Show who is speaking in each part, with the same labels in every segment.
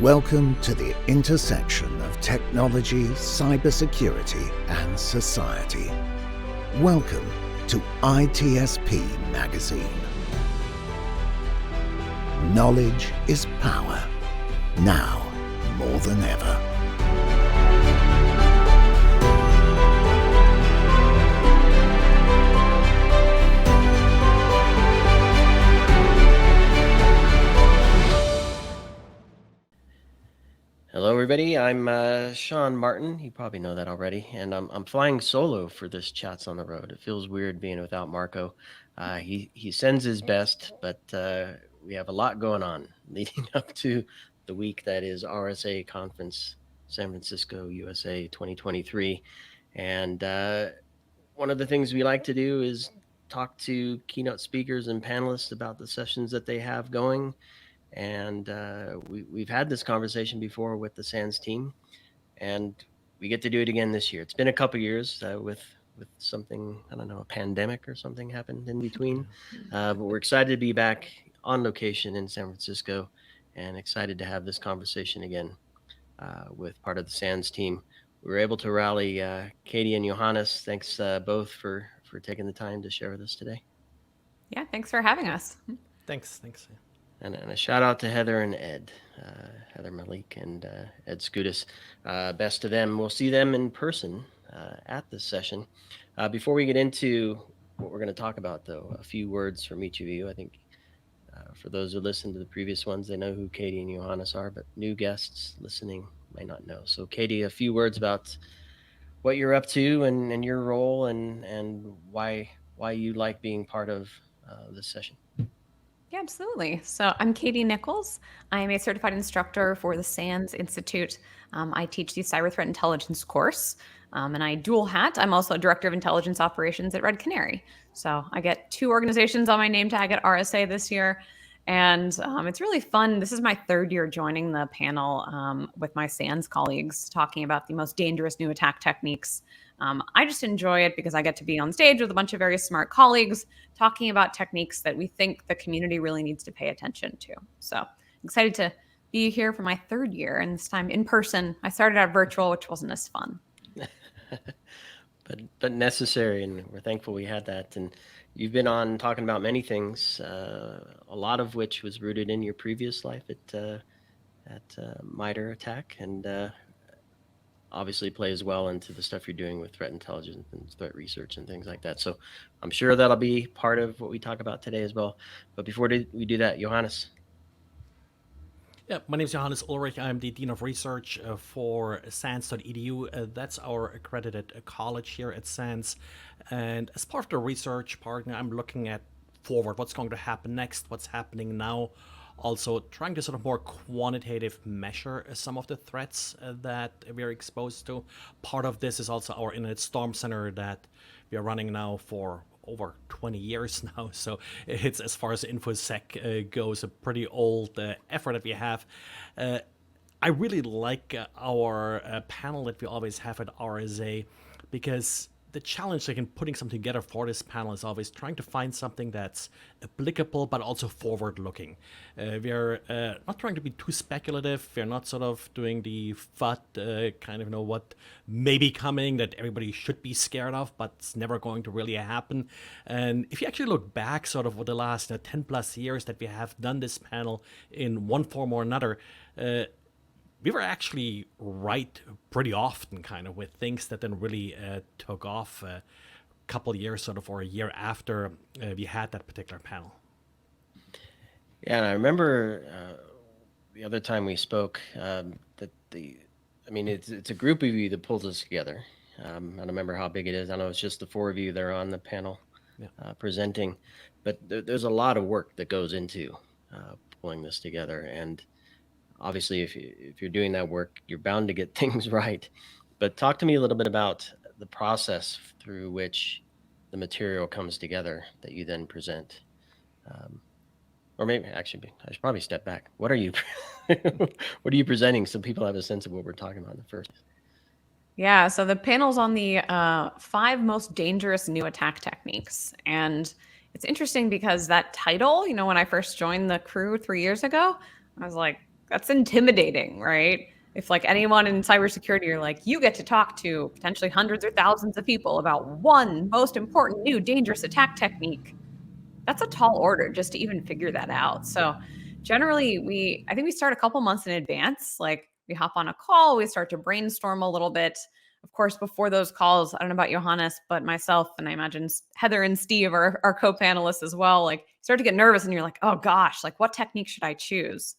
Speaker 1: Welcome to the intersection of technology, cybersecurity, and society. Welcome to ITSP Magazine. Knowledge is power, now more than ever.
Speaker 2: Hello, everybody. I'm Sean Martin. You probably know that already, and I'm flying solo for this Chats on the Road. It feels weird being without Marco. He sends his best, but we have a lot going on leading up to the week that is RSA Conference San Francisco, USA 2023. And one of the things we like to do is talk to keynote speakers and panelists about the sessions that they have going. And we've had this conversation before with the SANS team, and we get to do it again this year. It's been a couple years with something, I don't know, a pandemic or something happened in between, but we're excited to be back on location in San Francisco and excited to have this conversation again with part of the SANS team. We were able to rally Katie and Johannes. Thanks both for taking the time to share with us today.
Speaker 3: Yeah, thanks for having us.
Speaker 4: Thanks.
Speaker 2: And a shout out to Heather and Ed, Heather Mahalik and Ed Skudis. Best to them. We'll see them in person at this session. Before we get into what we're going to talk about, though, a few words from each of you. I think for those who listened to the previous ones, they know who Katie and Johannes are, but new guests listening might not know. So, Katie, a few words about what you're up to and your role and why you like being part of this session.
Speaker 3: Yeah, absolutely. So I'm Katie Nickels. I am a certified instructor for the SANS Institute. I teach the cyber threat intelligence course, and I dual hat. I'm also director of intelligence operations at Red Canary. So I get two organizations on my name tag at RSA this year, and it's really fun. This is my third year joining the panel with my SANS colleagues, talking about the most dangerous new attack techniques. I just enjoy it because I get to be on stage with a bunch of very smart colleagues talking about techniques that we think the community really needs to pay attention to. So excited to be here for my third year, and this time in person. I started out virtual, which wasn't as fun.
Speaker 2: but necessary, and we're thankful we had that. And you've been on talking about many things, a lot of which was rooted in your previous life at MITRE ATT&CK, and obviously plays well into the stuff you're doing with threat intelligence and threat research and things like that. So I'm sure that'll be part of what we talk about today as well. But before we do that, Johannes.
Speaker 4: Yeah, my name is Johannes Ullrich. I'm the Dean of Research for SANS.edu. That's our accredited college here at SANS. And as part of the research partner, I'm looking at forward, what's going to happen next, what's happening now. Also trying to sort of more quantitative measure some of the threats that we're exposed to. Part of this is also our Internet Storm Center that we are running now for over 20 years now. So it's, as far as InfoSec goes, a pretty old effort that we have. I really like our panel that we always have at RSA, because the challenge in putting something together for this panel is always trying to find something that's applicable but also forward-looking. We're not trying to be too speculative. We're not sort of doing the FUD kind of what may be coming that everybody should be scared of, but it's never going to really happen. And if you actually look back sort of over the last 10 plus years that we have done this panel in one form or another, we were actually right pretty often kind of with things that then really took off a couple years sort of or a year after we had that particular panel.
Speaker 2: Yeah, and I remember the other time we spoke that it's a group of you that pulls us together. I don't remember how big it is. I know it's just the four of you that are on the panel presenting, but there's a lot of work that goes into pulling this together. And obviously, if you're doing that work, you're bound to get things right. But talk to me a little bit about the process through which the material comes together that you then present. Or maybe, actually, I should probably step back. What are you presenting so people have a sense of what we're talking about in the first?
Speaker 3: Yeah, so the panel's on the 5 most dangerous new attack techniques. And it's interesting because that title, when I first joined the crew 3 years ago, I was like, that's intimidating, right? If like anyone in cybersecurity, you're like, you get to talk to potentially hundreds or thousands of people about one most important new dangerous attack technique. That's a tall order just to even figure that out. So generally I think we start a couple months in advance. Like we hop on a call, we start to brainstorm a little bit. Of course, before those calls, I don't know about Johannes, but myself, and I imagine Heather and Steve are our co-panelists as well, like start to get nervous and you're like, oh gosh, like what technique should I choose?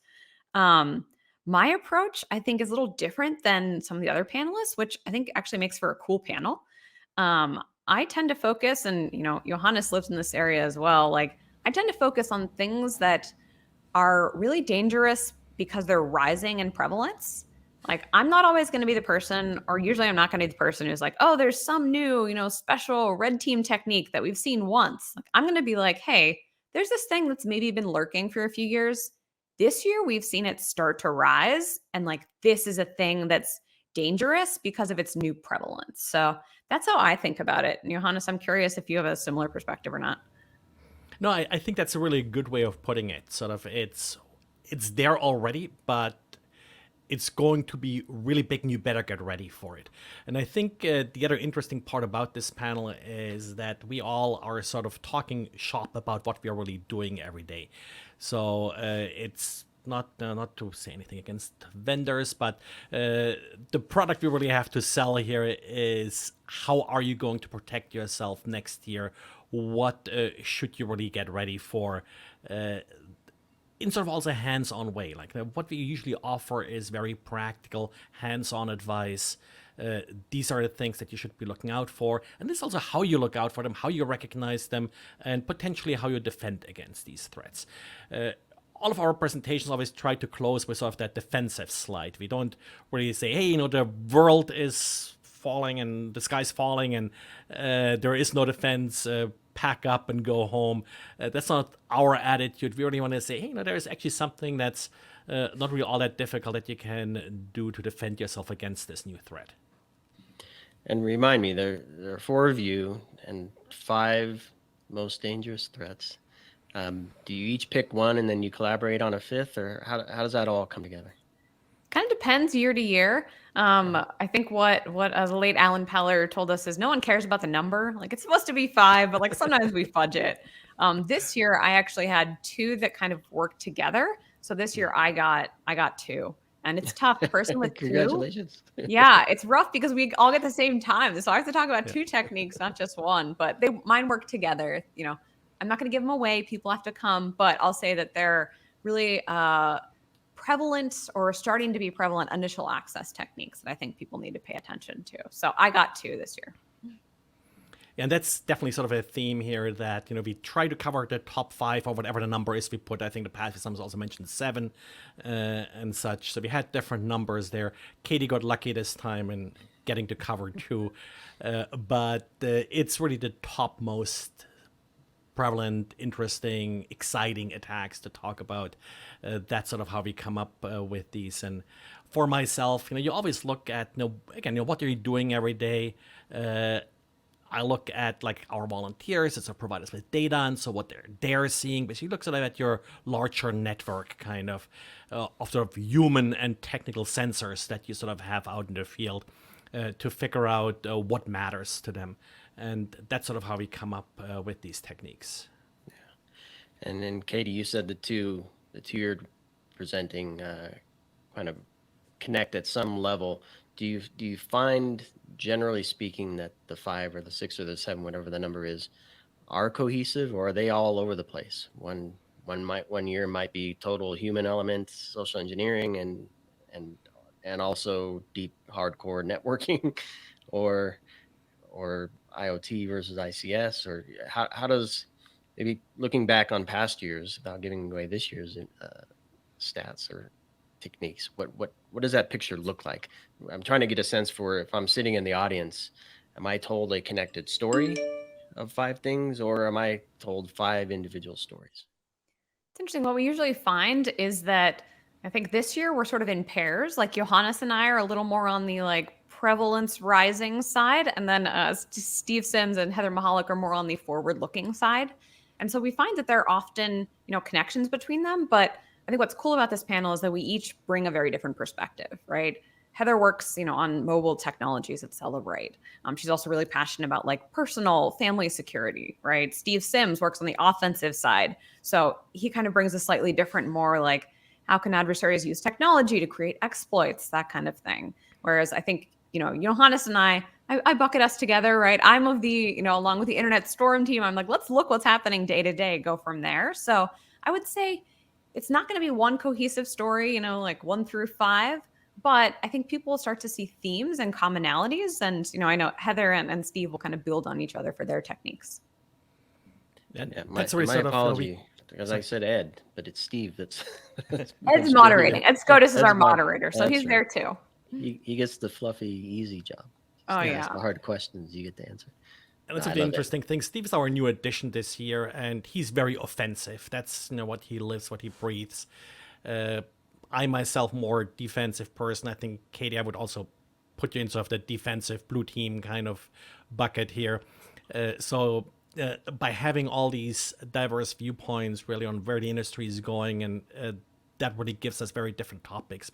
Speaker 3: My approach, I think, is a little different than some of the other panelists, which I think actually makes for a cool panel. I tend to focus, and Johannes lives in this area as well. Like I tend to focus on things that are really dangerous because they're rising in prevalence. Like I'm not always going to be the person, or usually I'm not going to be the person who's like, oh, there's some new, special red team technique that we've seen once. Like I'm going to be like, hey, there's this thing that's maybe been lurking for a few years. This year we've seen it start to rise, and like this is a thing that's dangerous because of its new prevalence. So that's how I think about it. And Johannes, I'm curious if you have a similar perspective or not.
Speaker 4: No, I think that's a really good way of putting it. Sort of, it's there already, but it's going to be really big and you better get ready for it. And I think the other interesting part about this panel is that we all are sort of talking shop about what we are really doing every day. So it's not to say anything against vendors, but the product we really have to sell here is how are you going to protect yourself next year? What should you really get ready for? In sort of also a hands-on way. Like what we usually offer is very practical, hands-on advice. These are the things that you should be looking out for. And this is also how you look out for them, how you recognize them, and potentially how you defend against these threats. All of our presentations always try to close with sort of that defensive slide. We don't really say, hey, the world is falling and the sky's falling and there is no defense, pack up and go home. That's not our attitude. We really want to say, hey, there is actually something that's not really all that difficult that you can do to defend yourself against this new threat.
Speaker 2: And remind me, there are 4 of you and 5 most dangerous threats. Do you each pick one and then you collaborate on a 5th, or how does that all come together?
Speaker 3: Kind of depends year to year. I think what the late Alan Peller told us is no one cares about the number. Like it's supposed to be 5, but like sometimes we fudge it. This year I actually had 2 that kind of worked together. So this year I got 2, and it's tough. The person with 2,
Speaker 2: Congratulations.
Speaker 3: yeah, it's rough because we all get the same time. So I have to talk about 2 techniques, not just one. But mine work together. I'm not going to give them away. People have to come, but I'll say that they're really prevalent or starting to be prevalent initial access techniques that I think people need to pay attention to. So I got 2 this year.
Speaker 4: And that's definitely sort of a theme here that, we try to cover the top 5 or whatever the number is we put. I think the past some also mentioned 7 and such. So we had different numbers there. Katie got lucky this time in getting to cover 2. But it's really the top most prevalent, interesting, exciting attacks to talk about. That's sort of how we come up with these. And for myself, you always look at, again, what are you doing every day? I look at like our volunteers that provide us with data, and so what they're seeing. But you look sort of at your larger network kind of sort of human and technical sensors that you sort of have out in the field to figure out what matters to them. And that's sort of how we come up with these techniques.
Speaker 2: Yeah. And then Katie, you said the two you're presenting kind of connect at some level. Do you find, generally speaking, that the 5 or the 6 or the 7, whatever the number is, are cohesive, or are they all over the place? One year might be total human elements, social engineering, and also deep hardcore networking, or IoT versus ICS, or how does, maybe looking back on past years without giving away this year's stats or techniques, what does that picture look like? I'm trying to get a sense for, if I'm sitting in the audience, am I told a connected story of 5 things, or am I told 5 individual stories?
Speaker 3: It's interesting. What we usually find is that I think this year we're sort of in pairs. Like Johannes and I are a little more on the like prevalence rising side, and then Steve Sims and Heather Mahalik are more on the forward looking side. And so we find that there are often, connections between them, but I think what's cool about this panel is that we each bring a very different perspective, right? Heather works, on mobile technologies at Celebrate. She's also really passionate about like personal family security, right? Steve Sims works on the offensive side. So he kind of brings a slightly different, more like, how can adversaries use technology to create exploits, that kind of thing. Whereas I think, Johannes and I bucket us together, right? I'm of the, along with the Internet Storm team, I'm like, let's look what's happening day to day, go from there. So I would say it's not going to be one cohesive story, like 1 through 5. But I think people will start to see themes and commonalities. And, I know Heather and Steve will kind of build on each other for their techniques.
Speaker 4: And
Speaker 2: Yeah,
Speaker 4: that's
Speaker 2: my
Speaker 4: really sort of
Speaker 2: apology, because I said Ed, but it's Steve that's
Speaker 3: Ed's moderating. Ed Scotus is our moderator, so
Speaker 2: That's
Speaker 3: he's there too.
Speaker 2: He gets the fluffy, easy job.
Speaker 3: Oh,
Speaker 2: Just
Speaker 3: yeah.
Speaker 2: ask the hard questions, you get the answer.
Speaker 4: And that's
Speaker 2: I
Speaker 4: the
Speaker 2: love it.
Speaker 4: interesting thing. Steve's our new addition this year, and he's very offensive. That's what he lives, what he breathes. I myself more defensive person. I think Katie, I would also put you in sort of the defensive blue team kind of bucket here. So by having all these diverse viewpoints really on where the industry is going, and that really gives us very different topics.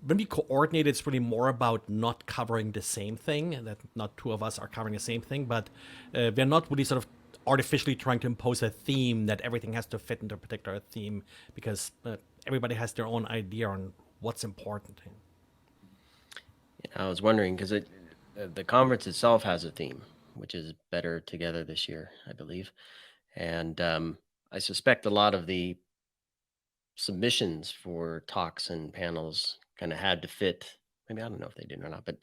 Speaker 4: When we coordinate, it's really more about not covering the same thing, and that not two of us are covering the same thing, but we're not really sort of artificially trying to impose a theme that everything has to fit into a particular theme, because everybody has their own idea on what's important.
Speaker 2: I was wondering, because the conference itself has a theme, which is Better Together this year, I believe. And I suspect a lot of the submissions for talks and panels kind of had to fit, maybe I don't know if they did or not, but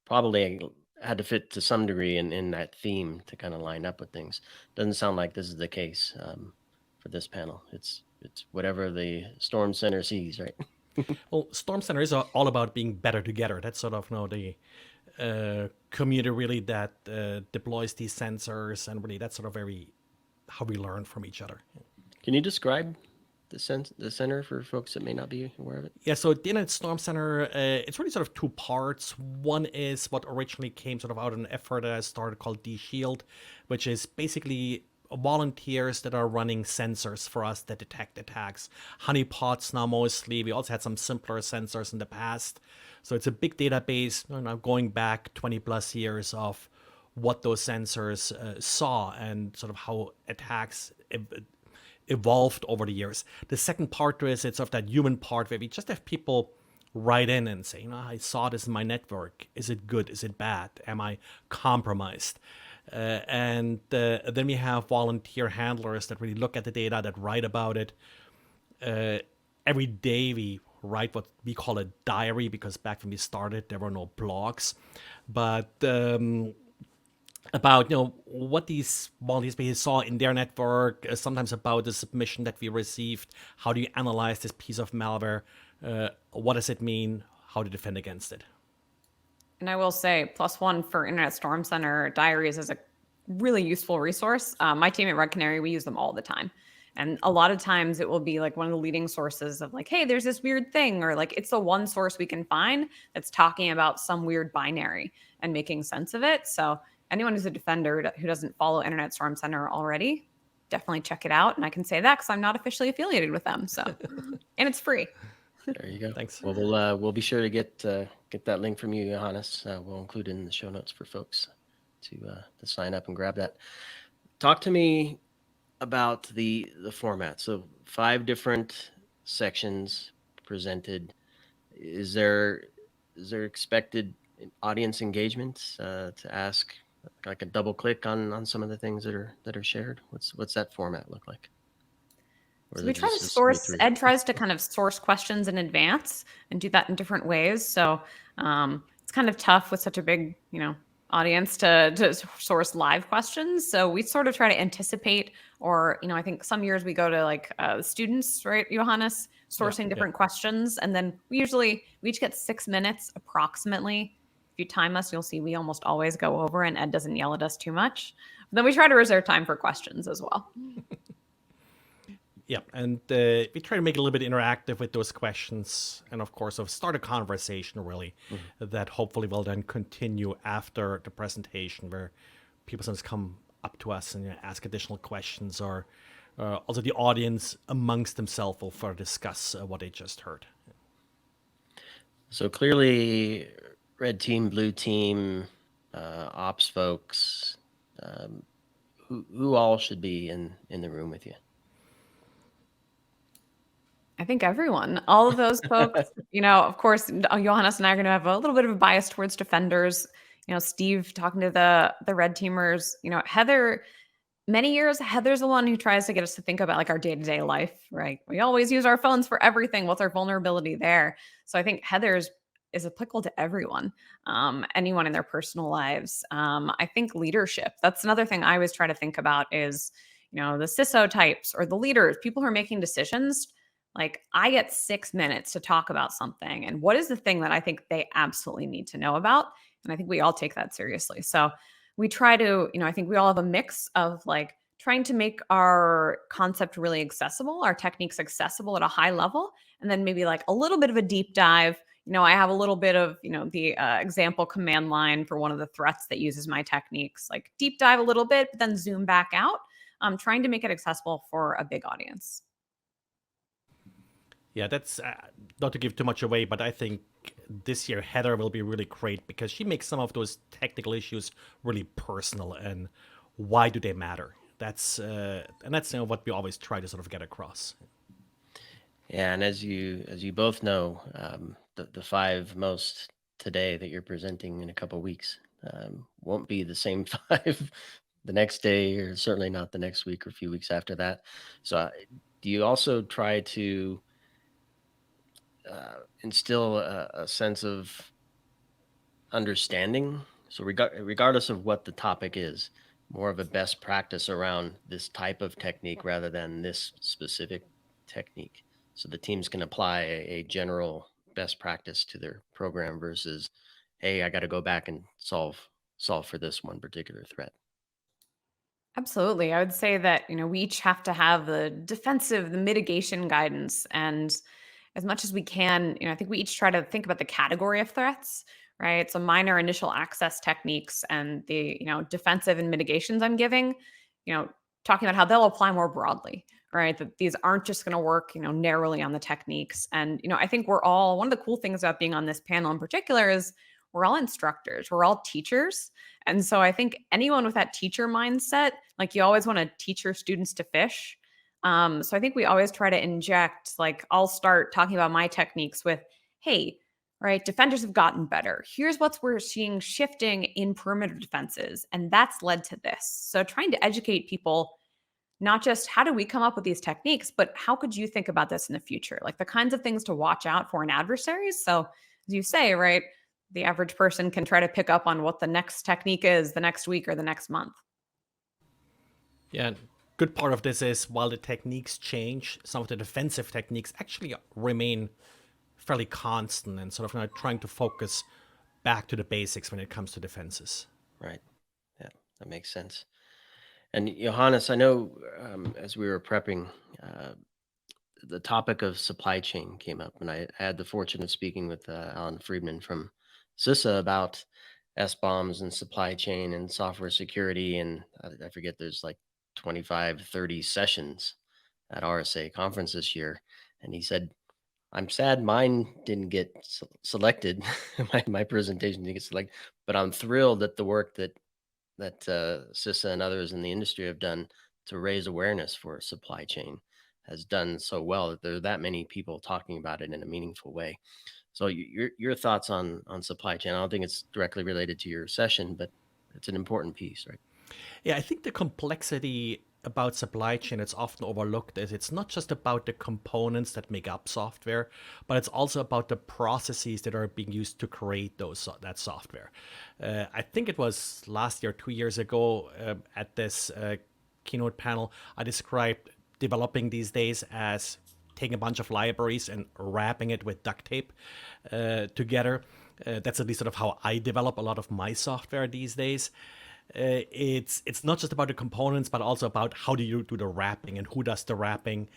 Speaker 2: probably had to fit to some degree in that theme to kind of line up with things. Doesn't sound like this is the case for this panel. It's whatever the Storm Center sees, right?
Speaker 4: Well, Storm Center is all about being better together. That's sort of the community really that deploys these sensors, and really that's sort of how we learn from each other.
Speaker 2: Can you describe the center for folks that may not be aware of it?
Speaker 4: Yeah, so the Internet Storm Center, it's really sort of 2 parts. One is what originally came sort of out of an effort that I started called D-Shield, which is basically volunteers that are running sensors for us that detect attacks. Honeypots now mostly. We also had some simpler sensors in the past. So it's a big database, going back 20 plus years of what those sensors saw and sort of how attacks evolved over the years. The second part to it is it's sort of that human part where we just have people write in and say, I saw this in my network. Is it good? Is it bad? Am I compromised? And then we have volunteer handlers that really look at the data, that write about it. Every day we write what we call a diary, because back when we started, there were no blogs. But about what these volunteers saw in their network, sometimes about the submission that we received. How do you analyze this piece of malware? What does it mean? How to defend against it?
Speaker 3: And I will say, +1 for Internet Storm Center diaries is a really useful resource. My team at Red Canary, we use them all the time. And a lot of times it will be like one of the leading sources of like, hey, there's this weird thing, or like it's the one source we can find that's talking about some weird binary and making sense of it. So anyone who's a defender who doesn't follow Internet Storm Center already, definitely check it out. And I can say that because I'm not officially affiliated with them. So, and it's free.
Speaker 2: There you go.
Speaker 4: Thanks.
Speaker 2: Well, we'll be sure to get that link from you, Johannes. We'll include it in the show notes for folks to sign up and grab that. Talk to me about the format. So 5 different sections presented. Is there expected audience engagement to ask like a double click on some of the things that are shared? What's that format look like?
Speaker 3: So we try to source, Ed tries to kind of source questions in advance and do that in different ways. So it's kind of tough with such a big, audience to source live questions. So we sort of try to anticipate, or, I think some years we go to like students, right, Johannes, sourcing different questions. And then we each get 6 minutes approximately. If you time us, you'll see we almost always go over, and Ed doesn't yell at us too much. But then we try to reserve time for questions as well.
Speaker 4: Yeah, and we try to make it a little bit interactive with those questions, and of course, start a conversation really that hopefully will then continue after the presentation, where people sometimes come up to us and ask additional questions or also the audience amongst themselves will further discuss what they just heard.
Speaker 2: So clearly, red team, blue team, ops folks, who all should be in the room with you?
Speaker 3: I think everyone, all of those folks, of course, Johannes and I are going to have a little bit of a bias towards defenders. Steve talking to the red teamers, Heather, many years, Heather's the one who tries to get us to think about like our day-to-day life, right? We always use our phones for everything. What's our vulnerability there? So I think Heather's is applicable to everyone, anyone in their personal lives. I think leadership, that's another thing I always try to think about is, the CISO types or the leaders, people who are making decisions. Like I get 6 minutes to talk about something. And what is the thing that I think they absolutely need to know about? And I think we all take that seriously. So we try to, I think we all have a mix of like trying to make our concept really accessible, our techniques accessible at a high level, and then maybe like a little bit of a deep dive. I have a little bit of, the example command line for one of the threats that uses my techniques, like deep dive a little bit, but then zoom back out, trying to make it accessible for a big audience.
Speaker 4: Yeah, that's not to give too much away, but I think this year Heather will be really great because she makes some of those technical issues really personal and why do they matter? That's what we always try to sort of get across.
Speaker 2: Yeah, and as you both know, the 5 most today that you're presenting in a couple of weeks won't be the same 5 the next day, or certainly not the next week or a few weeks after that. So, do you also try to instill a sense of understanding? So regardless of what the topic is, more of a best practice around this type of technique rather than this specific technique. So the teams can apply a general best practice to their program versus, hey, I got to go back and solve for this one particular threat.
Speaker 3: Absolutely. I would say that, we each have to have the defensive, the mitigation guidance. And as much as we can, I think we each try to think about the category of threats, right? So minor initial access techniques and the, defensive and mitigations I'm giving, talking about how they'll apply more broadly, right? That these aren't just going to work, narrowly on the techniques. And, I think we're all, one of the cool things about being on this panel in particular is we're all instructors, we're all teachers. And so I think anyone with that teacher mindset, like you always want to teach your students to fish. So I think we always try to inject, like I'll start talking about my techniques with, hey, right, defenders have gotten better. Here's what we're seeing shifting in perimeter defenses. And that's led to this. So trying to educate people, not just how do we come up with these techniques, but how could you think about this in the future? Like the kinds of things to watch out for in adversaries. So as you say, right, the average person can try to pick up on what the next technique is the next week or the next month.
Speaker 4: Yeah, good part of this is while the techniques change, some of the defensive techniques actually remain fairly constant and sort of trying to focus back to the basics when it comes to defenses.
Speaker 2: Right. Yeah, that makes sense. And Johannes, I know as we were prepping, the topic of supply chain came up, and I had the fortune of speaking with Alan Friedman from CISA about SBOMs and supply chain and software security. And I forget, there's like 25, 30 sessions at RSA Conference this year. And he said, I'm sad mine didn't get selected. my presentation didn't get selected, but I'm thrilled that the work that CISA and others in the industry have done to raise awareness for supply chain has done so well that there are that many people talking about it in a meaningful way. So your thoughts on supply chain? I don't think it's directly related to your session, but it's an important piece, right?
Speaker 4: Yeah, I think the complexity about supply chain it's often overlooked is it's not just about the components that make up software, but it's also about the processes that are being used to create that software. I think it was last year, 2 years ago, at this keynote panel, I described developing these days as taking a bunch of libraries and wrapping it with duct tape together. That's at least sort of how I develop a lot of my software these days. It's not just about the components, but also about how do you do the wrapping and who does the wrapping.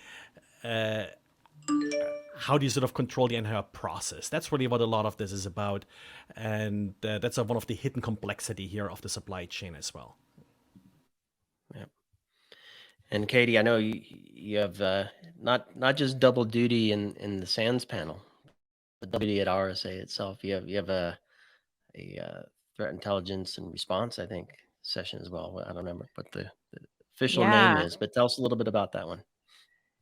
Speaker 4: How do you sort of control the entire process? That's really what a lot of this is about. And that's one of the hidden complexity here of the supply chain as well.
Speaker 2: Yeah. And Katie, I know you have not just double duty in the SANS panel, but double duty at RSA itself. You have a threat intelligence and response, I think, session as well. I don't remember what the official name
Speaker 3: Yeah.
Speaker 2: is, but tell us a little bit about that one.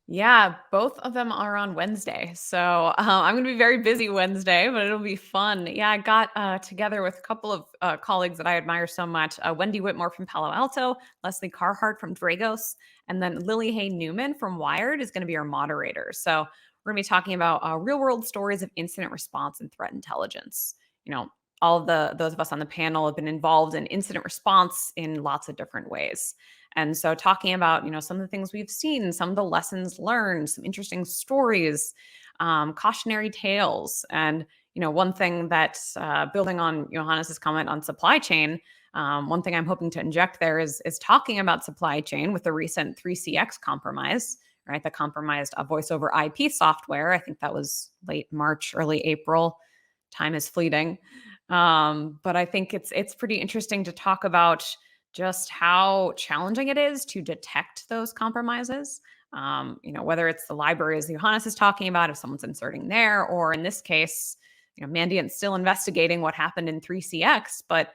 Speaker 3: Yeah, both of them are on Wednesday. So I'm going to be very busy Wednesday, but it'll be fun. Yeah, I got together with a couple of colleagues that I admire so much, Wendy Whitmore from Palo Alto, Leslie Carhart from Dragos, and then Lily Hay Newman from Wired is going to be our moderator. So we're going to be talking about real world stories of incident response and threat intelligence. You know, all of those of us on the panel have been involved in incident response in lots of different ways. And so talking about, some of the things we've seen, some of the lessons learned, some interesting stories, cautionary tales. And, one thing that building on Johannes's comment on supply chain, one thing I'm hoping to inject there is talking about supply chain with the recent 3CX compromise, right? That compromised a voice over IP software. I think that was late March, early April. Time is fleeting. But I think it's pretty interesting to talk about just how challenging it is to detect those compromises. Whether it's the libraries Johannes is talking about, if someone's inserting there, or in this case, Mandiant's still investigating what happened in 3CX, but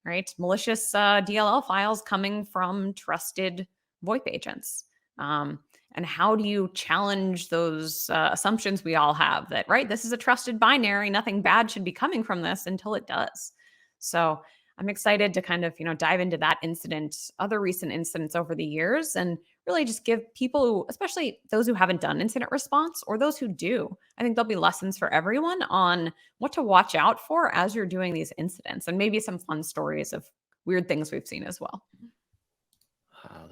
Speaker 3: right, malicious DLL files coming from trusted VoIP agents. And how do you challenge those assumptions we all have that, right, this is a trusted binary, nothing bad should be coming from this until it does. So I'm excited to kind of, dive into that incident, other recent incidents over the years, and really just give people, especially those who haven't done incident response or those who do, I think there'll be lessons for everyone on what to watch out for as you're doing these incidents, and maybe some fun stories of weird things we've seen as well.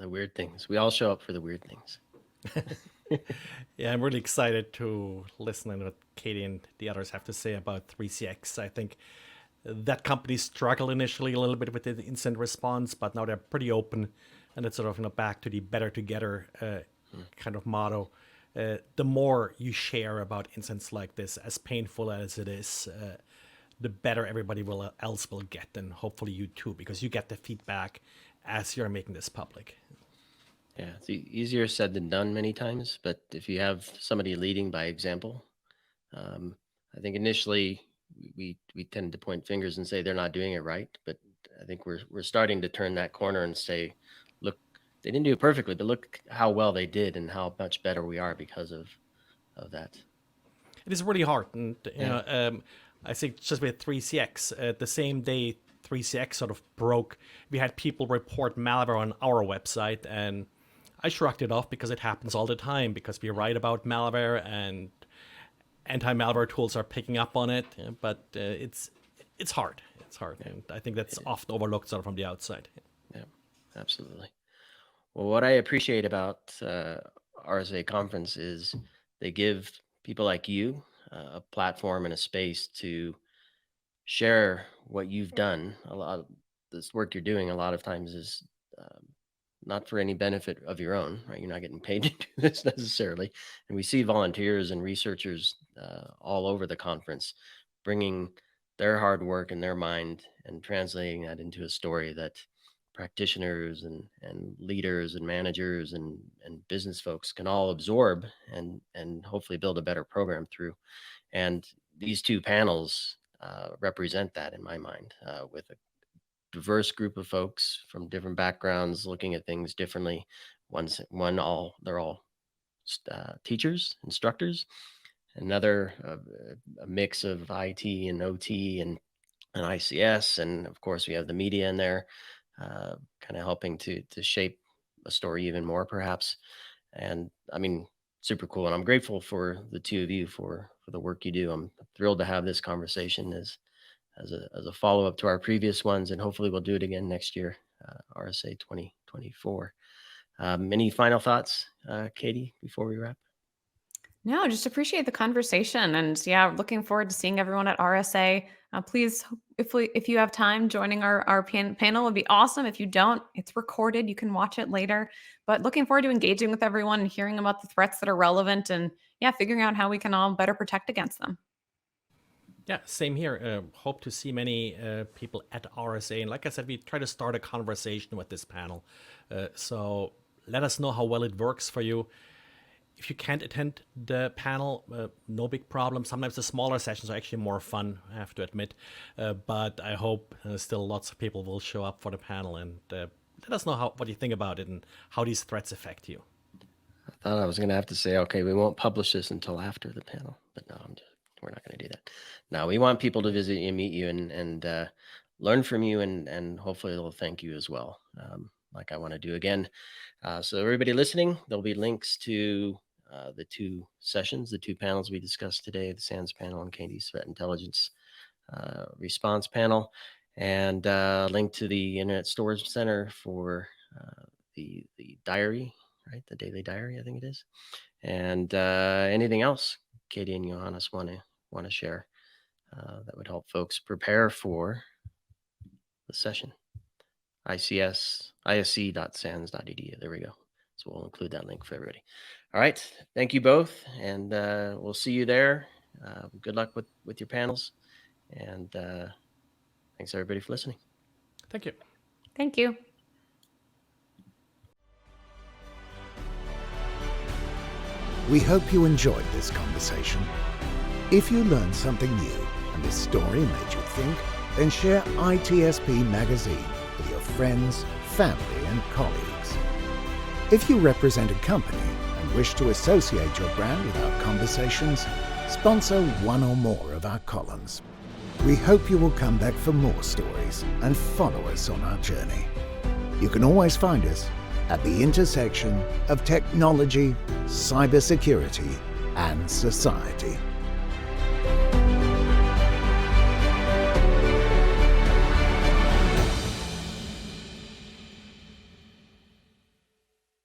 Speaker 2: The weird things. We all show up for the weird things.
Speaker 4: Yeah, I'm really excited to listen to what Katie and the others have to say about 3CX. I think that company struggled initially a little bit with the incident response, but now they're pretty open, and it's sort of back to the better together kind of motto. The more you share about incidents like this, as painful as it is, the better everybody else will get, and hopefully you too, because you get the feedback as you're making this public.
Speaker 2: Yeah, it's easier said than done many times, but if you have somebody leading by example, I think initially we tend to point fingers and say they're not doing it right, but I think we're starting to turn that corner and say, look, they didn't do it perfectly, but look how well they did and how much better we are because of that.
Speaker 4: It is really hard, and I think just with 3CX, the same day 3CX sort of broke, we had people report malware on our website, and I shrugged it off because it happens all the time, because we write about malware and anti-malware tools are picking up on it, but it's hard. It's hard, and I think that's often overlooked sort of from the outside.
Speaker 2: Yeah, absolutely. Well, what I appreciate about RSA Conference is they give people like you a platform and a space to share what you've done. A lot of this work you're doing a lot of times is not for any benefit of your own, right? You're not getting paid to do this necessarily. And we see volunteers and researchers all over the conference bringing their hard work and their mind and translating that into a story that practitioners and leaders and managers and business folks can all absorb and hopefully build a better program through. And these two panels represent that in my mind, with a diverse group of folks from different backgrounds looking at things differently. They're all teachers, instructors. Another a mix of IT and OT and ICS, and of course we have the media in there, kind of helping to shape a story even more, perhaps. And I mean, super cool. And I'm grateful for the two of you for the work you do. I'm thrilled to have this conversation as a follow-up to our previous ones, and hopefully we'll do it again next year, RSA 2024. Any final thoughts, Katie, before we wrap?
Speaker 3: No, just appreciate the conversation, and yeah, looking forward to seeing everyone at RSA. Please, if you have time, joining our panel would be awesome. If you don't, it's recorded; you can watch it later. But looking forward to engaging with everyone and hearing about the threats that are relevant, and yeah, figuring out how we can all better protect against them.
Speaker 4: Yeah, same here. Hope to see many people at RSA. And like I said, we try to start a conversation with this panel. So Let us know how well it works for you. If you can't attend the panel, no big problem. Sometimes the smaller sessions are actually more fun, I have to admit. But I hope still lots of people will show up for the panel, and let us know what you think about it and how these threats affect you.
Speaker 2: I thought I was going to have to say, okay, we won't publish this until after the panel, but no, we're not going to do that. No, we want people to visit you, meet you, and learn from you, and hopefully they'll thank you as well, like I want to do again. So everybody listening, there'll be links to the two sessions, the two panels we discussed today, the SANS panel and Katie's Threat Intelligence Response panel, and link to the Internet Storage Center for the diary, right? The daily diary, I think it is. And anything else Katie and Johannes want to share that would help folks prepare for the session. isc.sans.edu. There we go. So we'll include that link for everybody. All right. Thank you both. And we'll see you there. Good luck with your panels. And thanks everybody for listening.
Speaker 4: Thank you.
Speaker 3: Thank you.
Speaker 1: We hope you enjoyed this conversation. If you learned something new and this story made you think, then share ITSPmagazine with your friends, family, and colleagues. If you represent a company and wish to associate your brand with our conversations, sponsor one or more of our columns. We hope you will come back for more stories and follow us on our journey. You can always find us at the intersection of technology, cybersecurity, and society.